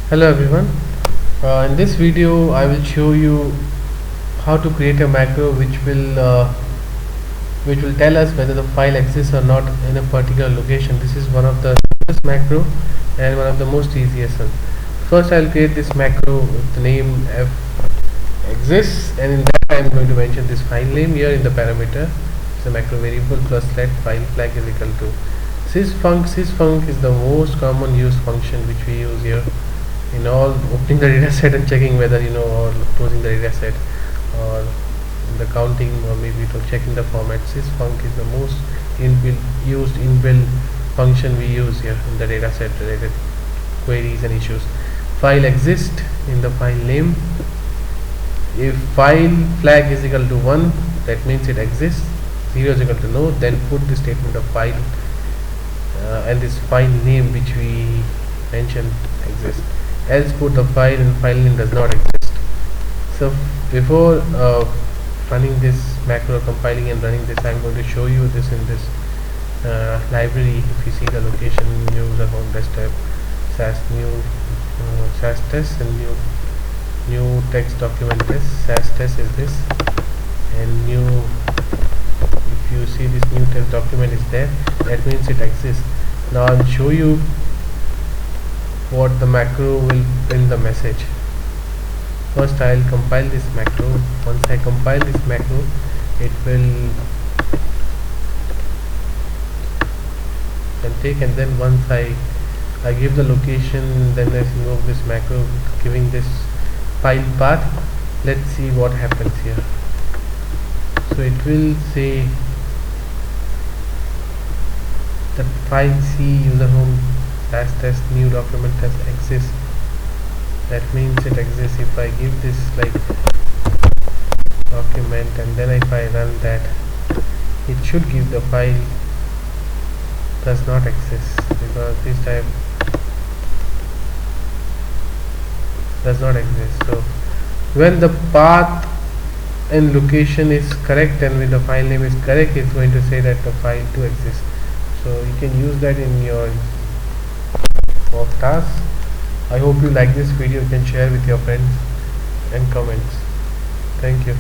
Hello everyone. In this video I will show you how to create a macro which will tell us whether the file exists or not in a particular location. This is one of the simplest macro and one of the most easiest one. First I will create this macro with the name f exists, and in that I am going to mention this file name here in the parameter. It's a macro variable plus let file flag is equal to sysfunc. Sysfunc is the most common used function which we use here in all opening the data set and checking whether or closing the data set, or in the counting, or maybe to checking the format. Sysfunc is the most used inbuilt function we use here in the data set related queries and issues. File exists in the file name. If file flag is equal to 1, that means it exists. 0 is equal to no, then put the statement of file and this file name which we mentioned exists. Else put the file and file name does not exist. So before running this macro, compiling and running this, I am going to show you this in this library. If you see the location, user home desktop, SAS new SAS test and new text document test. SAS test is this, and new, if you see this new test document is there, that means it exists. Now I will show you what the macro will print the message. First I will compile this macro. Once I compile this macro, it will take, and then once I give the location, then I invoke this macro giving this file path. Let's see what happens here. So it will say that file C user home SAS test new document test exists. That means it exists. If I give this like document, and then if I run that, it should give the file does not exist, because this type does not exist. So when the path and location is correct and when the file name is correct, it's going to say that the file do exist. So you can use that in your work tasks. I hope you like this video. You can share with your friends and comments. Thank you.